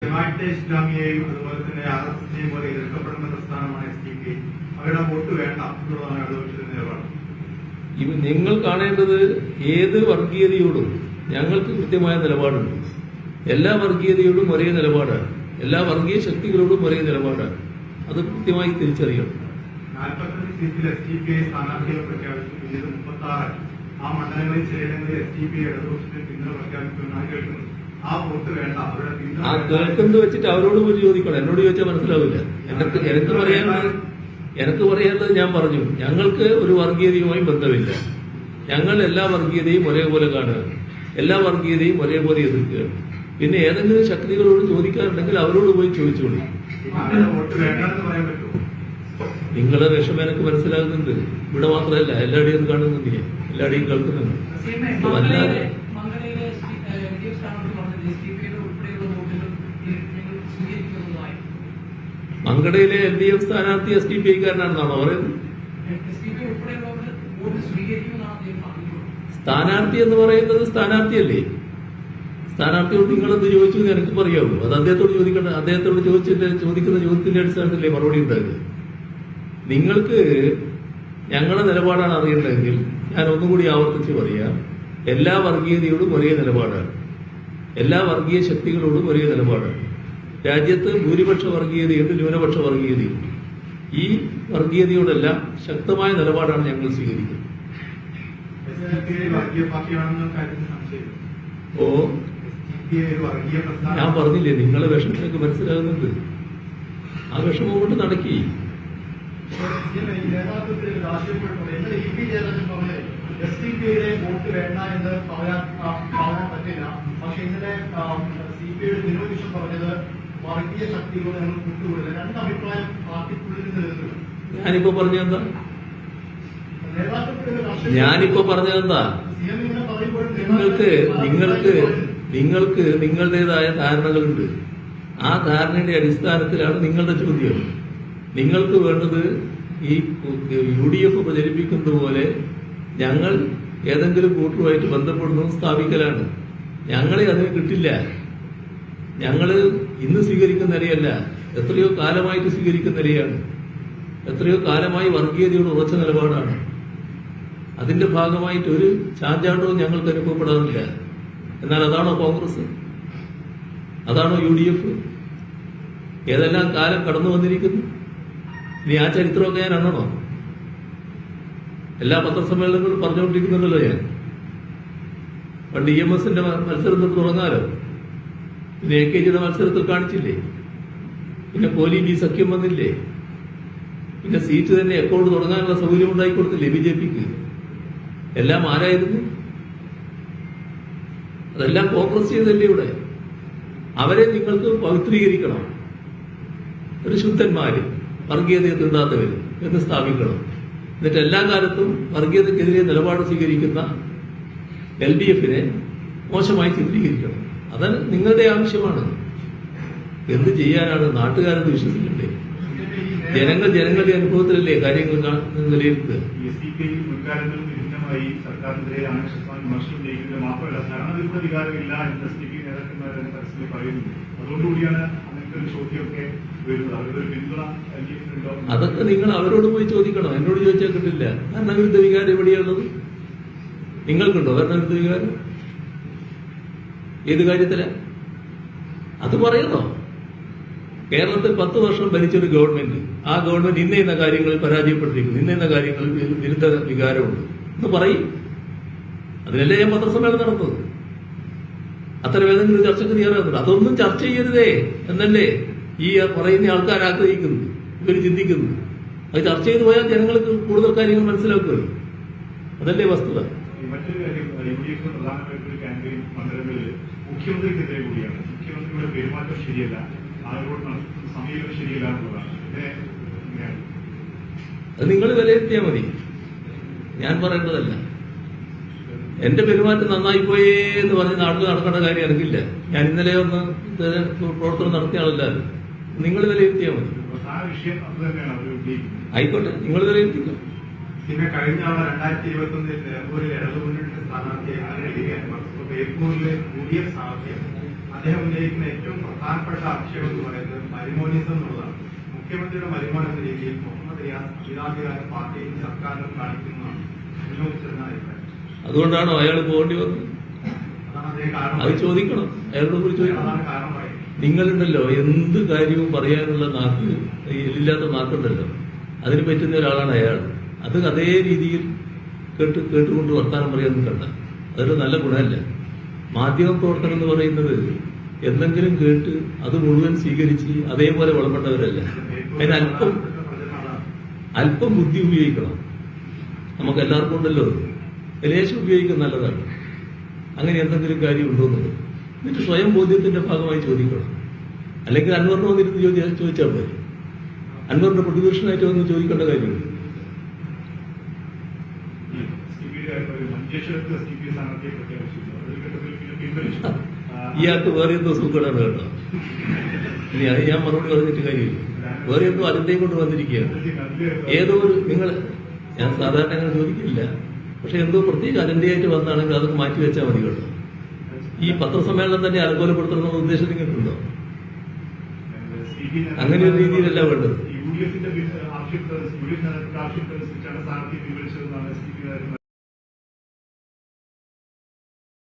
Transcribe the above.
ജമാഅത്തെ ഇസ്ലാമിയെയും അതുപോലെ തന്നെ RSSനെയും പോലെ എതിർക്കപ്പെടുന്ന പ്രസ്ഥാനമാണ് SDP. അവരുടെ വോട്ട് വേണ്ട എന്നുള്ളതാണ് ഇടതുപക്ഷത്തിന്റെ നിലപാട്. നിങ്ങൾ കാണേണ്ടത് ഏത് വർഗീയതയോടും ഞങ്ങൾക്ക് കൃത്യമായ നിലപാടുണ്ട്. എല്ലാ വർഗീയതയോടും ഒരേ നിലപാടാണ്. എല്ലാ വർഗീയ ശക്തികളോടും ഒരേ നിലപാടാണ്. അത് കൃത്യമായി തിരിച്ചറിയണം. 45 സീറ്റിൽ SDP സ്ഥാനാർത്ഥികളെ പ്രഖ്യാപിച്ചു. പിന്നീട് 36 ആ മണ്ഡലങ്ങളിൽ ചിലയിടങ്ങളിൽ SDP ഇടതുപക്ഷത്തിന് പിന്തുണ പ്രഖ്യാപിക്കുമെന്നാണ് കേൾക്കുന്നത്. ആ വോട്ട് വേണ്ട, അവരുടെ പിന്തുണ കേൾക്കുന്നത് വെച്ചിട്ട് അവരോട് പോയി ചോദിക്കണം. എന്നോട് ചോദിച്ചാൽ മനസ്സിലാവില്ല. എനിക്ക് പറയാനുള്ളത് ഞാൻ പറഞ്ഞു. ഞങ്ങൾക്ക് ഒരു വർഗീയതയുമായും ബന്ധമില്ല. ഞങ്ങൾ എല്ലാ വർഗീയതയും ഒരേപോലെ കാണുക, എല്ലാ വർഗീയതയും ഒരേപോലെ എതിർക്കുക. പിന്നെ ഏതെങ്കിലും ശക്തികളോട് ചോദിക്കാറുണ്ടെങ്കിൽ അവരോട് പോയി ചോദിച്ചോളൂ. വോട്ട് വേണ്ടെന്ന് പറയാൻ പറ്റുമോ? നിങ്ങളുടെ വിഷമം എനിക്ക് മനസ്സിലാകുന്നുണ്ട്. ഇവിടെ മാത്രമല്ല, എല്ലായിടെയും കാണുന്നുണ്ട്, എല്ലായിടെയും കേൾക്കുന്നുണ്ട്. വല്ലാതെ മങ്കടയിലെ LDF സ്ഥാനാർത്ഥി SDPIക്കാരനാണെന്നാണോ പറയുന്നത്? സ്ഥാനാർത്ഥി എന്ന് പറയുന്നത് സ്ഥാനാർത്ഥിയല്ലേ? സ്ഥാനാർത്ഥിയോട് നിങ്ങളെന്ത് ചോദിച്ചു എന്ന് എനിക്ക് പറയാവൂ. അത് അദ്ദേഹത്തോട് ചോദിക്കേണ്ട. അദ്ദേഹത്തോട് ചോദിക്കുന്ന ചോദ്യത്തിന്റെ അടിസ്ഥാനത്തിലേ മറുപടി ഉണ്ടാകുക. നിങ്ങൾക്ക് ഞങ്ങളുടെ നിലപാടാണ് അറിയേണ്ടതെങ്കിൽ ഞാൻ ഒന്നുകൂടി ആവർത്തിച്ച് പറയാം. എല്ലാ വർഗീയതയോടും ഒരേ നിലപാടാണ്. എല്ലാ വർഗീയ ശക്തികളോടും ഒരേ നിലപാടാണ്. രാജ്യത്ത് ഭൂരിപക്ഷ വർഗീയതയുണ്ട്, ന്യൂനപക്ഷ വർഗീയതയുണ്ട്. ഈ വർഗീയതയോടെല്ലാം ശക്തമായ നിലപാടാണ് ഞങ്ങൾ സ്വീകരിക്കുന്നത്. ഓ, ഞാൻ പറഞ്ഞില്ലേ, നിങ്ങളെ വിഷമം എനിക്ക് മനസ്സിലാകുന്നുണ്ട്. ആ വിഷമം കൊണ്ട് നടക്കി. SDP വോട്ട് വേണ്ട എന്ന് പറയാൻ പറ്റില്ല. പക്ഷെ ഇന്നലെ CPIയുടെ നിരോധിഷം പറഞ്ഞത് വർഗീയ ശക്തികളോട് ഞങ്ങൾ കൂട്ടുകൂടില്ല. രണ്ട് അഭിപ്രായം പാർട്ടിക്കുള്ളിൽ നിലനിൽക്കുന്നു. ഞാനിപ്പോ പറഞ്ഞതെന്താ? നിങ്ങൾക്ക് നിങ്ങളുടേതായ ധാരണകളുണ്ട്. ആ ധാരണയുടെ അടിസ്ഥാനത്തിലാണ് നിങ്ങളുടെ ചോദ്യം. നിങ്ങൾക്ക് വേണ്ടത് ഈ UDF പ്രചരിപ്പിക്കുന്നത് പോലെ ഞങ്ങൾ ഏതെങ്കിലും കൂട്ടറുമായിട്ട് ബന്ധപ്പെടുന്നതും സ്ഥാപിക്കലാണ്. ഞങ്ങളെ അതിന് കിട്ടില്ല. ഞങ്ങൾ ഇന്ന് സ്വീകരിക്കുന്ന നിലയല്ല, എത്രയോ കാലമായിട്ട് സ്വീകരിക്കുന്ന നിലയാണ്. എത്രയോ കാലമായി വർഗീയതയോട് ഉറച്ച നിലപാടാണ്. അതിന്റെ ഭാഗമായിട്ട് ഒരു ചാഞ്ചാട്ടവും ഞങ്ങൾക്ക് അനുഭവപ്പെടാറില്ല. എന്നാൽ അതാണോ കോൺഗ്രസ്? അതാണോ UDF? ഏതെല്ലാം കാലം കടന്നു വന്നിരിക്കുന്നു. ഇനി ആ ചരിത്രമൊക്കെ ഞാൻ എണ്ണണോ? എല്ലാ പത്രസമ്മേളനങ്ങളും പറഞ്ഞുകൊണ്ടിരിക്കുന്നുണ്ടല്ലോ ഞാൻ. പണ്ട് EMSന്റെ മത്സരത്തിൽ തുടങ്ങാലോ. പിന്നെ AKGയുടെ മത്സരത്തിൽ കാണിച്ചില്ലേ? പിന്നെ കോലി സഖ്യം വന്നില്ലേ? പിന്നെ സീറ്റ് തന്നെ അക്കൗണ്ട് തുടങ്ങാനുള്ള സൗകര്യം ഉണ്ടാക്കി കൊടുത്തില്ലേ BJPക്ക്? എല്ലാം ആരായിരുന്നു? അതെല്ലാം കോൺഗ്രസ് ചെയ്തല്ലേ ഇവിടെ. അവരെ നിങ്ങൾക്ക് പവിത്രീകരിക്കണം. ഒരു ശുദ്ധന്മാര്, വർഗീയതയെ തീണ്ടാത്തവര് എന്ന് സ്ഥാപിക്കണം. എന്നിട്ട് എല്ലാ കാലത്തും വർഗീയതക്കെതിരെ നിലപാട് സ്വീകരിക്കുന്ന LDFനെ മോശമായി ചിത്രീകരിക്കണം. അത് നിങ്ങളുടെ ആവശ്യമാണ്. എന്ത് ചെയ്യാനാണ്? നാട്ടുകാരെന്ന് വിശ്വസിക്കണ്ടേ? ജനങ്ങളുടെ അനുഭവത്തിലല്ലേ കാര്യങ്ങൾ വിലയിരുത്തുക. സർക്കാരിനെതിരെ വിമർശനം ഉന്നയിക്കുന്നത് മാത്രമല്ല, ഭരണവിരുദ്ധ വികാരമില്ല എന്ന് SDP നേതാക്കന്മാർ തന്നെ പരസ്യമായി പറയുന്നു. അതുകൊണ്ടുകൂടിയാണ് അങ്ങനത്തെ ഒരു ചോദ്യമൊക്കെ വരുന്നത്. അവരുടെ പിന്തുണ LDFിനുണ്ടോ? അതൊക്കെ നിങ്ങൾ അവരോട് പോയി ചോദിക്കണം. എന്നോട് ചോദിച്ചാൽ കിട്ടില്ല. ഭരണവിരുദ്ധ വികാരം എവിടെയുള്ളത്? നിങ്ങൾക്കുണ്ടോ ഭരണവിരുദ്ധ വികാരം? ഏത് കാര്യത്തില? അത് പറയണോ? കേരളത്തിൽ 10 വർഷം ഭരിച്ചൊരു ഗവൺമെന്റ്, ആ ഗവൺമെന്റ് ഇന്ന കാര്യങ്ങളിൽ പരാജയപ്പെട്ടിരിക്കുന്നു, ഇന്ന കാര്യങ്ങളിൽ വിരുദ്ധ വികാരമുണ്ട് എന്ന് പറയും. അതിനല്ലേ ഞാൻ പത്രസമ്മേളനം നടന്നത്. അത്തരം ഏതെങ്കിലും ചർച്ചയ്ക്ക് തയ്യാറാകുന്നുണ്ട്. അതൊന്നും ചർച്ച ചെയ്യരുതേ എന്നല്ലേ ഈ പറയുന്ന ആൾക്കാർ ആഗ്രഹിക്കുന്നു, ഇവർ ചിന്തിക്കുന്നു. അത് ചർച്ച ചെയ്തു പോയാൽ ജനങ്ങൾക്ക് കൂടുതൽ കാര്യങ്ങൾ മനസ്സിലാക്കുക. അതല്ലേ വസ്തുത. മറ്റൊരു കാര്യം, UDF പ്രധാനമായിട്ടൊരു ക്യാമ്പയിൻ മണ്ഡലങ്ങളിൽ മുഖ്യമന്ത്രിക്കെതിരെ കൂടിയാണ്. മുഖ്യമന്ത്രിയുടെ പെരുമാറ്റം ശരിയല്ല, ആരോട് സമീപനം ശരിയല്ല എന്നുള്ളതാണ്. അത് നിങ്ങൾ വിലയിരുത്തിയാൽ മതി, ഞാൻ പറയേണ്ടതല്ല. എന്റെ പെരുമാറ്റം നന്നായി പോയേ എന്ന് പറഞ്ഞ് നാട്ടിൽ നടക്കേണ്ട കാര്യം എനിക്കില്ല. ഞാൻ ഇന്നലെ ഒന്ന് പ്രവർത്തനം നടത്തിയ ആളല്ലാതെ. നിങ്ങൾ വിലയിരുത്തിയാൽ മതി. ആയിക്കോട്ടെ, നിങ്ങൾ വിലയിരുത്തിക്കോ. പിന്നെ കഴിഞ്ഞ 2021 നിലമ്പൂരിൽ ഇടതുമുന്നണിയുടെ സ്ഥാനാർത്ഥിയെ ബേപ്പൂരിലെ UDF സ്ഥാനാർത്ഥിയെ അദ്ദേഹം ഉന്നയിക്കുന്ന ഏറ്റവും പ്രധാനപ്പെട്ട ആക്ഷേപം എന്ന് പറയുന്നത് മരുമോനിസം എന്നുള്ളതാണ്. മുഖ്യമന്ത്രിയുടെ മരുമോൻ എന്ന രീതിയിൽ മുഹമ്മദ് റിയാസ് അഭിലാധികാര പാർട്ടിയും സർക്കാരിനും കാണിക്കുന്നതാണ് വിനോദിച്ചെന്ന അഭിപ്രായം. അതുകൊണ്ടാണോ അയാൾ പോകേണ്ടി വന്നത്? അതാണ് അദ്ദേഹം കാരണം അത് ചോദിക്കണം, അയാളോട് പോയി ചോദിക്കണം. അതാണ് കാരണം പറയുന്നത്. നിങ്ങളുണ്ടല്ലോ എന്ത് കാര്യവും പറയാനുള്ള നാക്ക്, എല്ലില്ലാത്ത നാക്കുണ്ടല്ലോ, അതിന് പറ്റുന്ന ഒരാളാണ് അയാൾ. അത് അതേ രീതിയിൽ കേട്ടുകൊണ്ട് വർത്താനം പറയാനൊന്നും കണ്ട അതൊരു നല്ല ഗുണമല്ല. മാധ്യമ പ്രവർത്തനം എന്ന് പറയുന്നത് എന്തെങ്കിലും കേട്ട് അത് മുഴുവൻ സ്വീകരിച്ച് അതേപോലെ വളർന്നവരല്ല. അതിന് അല്പം ബുദ്ധി ഉപയോഗിക്കണം. നമുക്ക് എല്ലാവർക്കും ഉണ്ടല്ലോ, ലേശം ഉപയോഗിക്കുന്നത് നല്ലതാണ്. അങ്ങനെ എന്തെങ്കിലും കാര്യം ഉണ്ടോ എന്നുള്ളത് എന്നിട്ട് സ്വയം ബോധ്യത്തിന്റെ ഭാഗമായി ചോദിക്കണം. അല്ലെങ്കിൽ അൻവറിന് വന്നിരുന്ന് ചോദിച്ചാൽ മതി. അൻവറിന്റെ പ്രതിപക്ഷനായിട്ട് വന്ന് ചോദിക്കേണ്ട കാര്യമുണ്ട്. ഇയാൾക്ക് വേറെ എന്തോ സുഖമാണ് കേട്ടോ. ഇനി അത് ഞാൻ മറുപടി പറഞ്ഞിട്ട് കാര്യമില്ല. വേറെ എന്തോ അതിന്റെയും കൊണ്ട് വന്നിരിക്കുകയാണ്. ഏതോ ഒരു ഞാൻ സാധാരണ അങ്ങനെ ചോദിക്കില്ല, പക്ഷെ എന്തോ പ്രത്യേക അജണ്ടയായിട്ട് വന്നാണെങ്കിൽ അതൊക്കെ മാറ്റി വെച്ചാൽ മതി കേട്ടോ. ഈ പത്രസമ്മേളനം തന്നെ അനുകൂലപ്പെടുത്തണമെന്ന ഉദ്ദേശം നിങ്ങൾക്കുണ്ടോ? അങ്ങനെ ഒരു രീതിയിലല്ല വേണ്ടത്. യു ഡി എഫിന്റെ ആവശ്യപ്പെട്ട് സ്ഥാനാർത്ഥി പിൻവലിച്ചതെന്നാണ്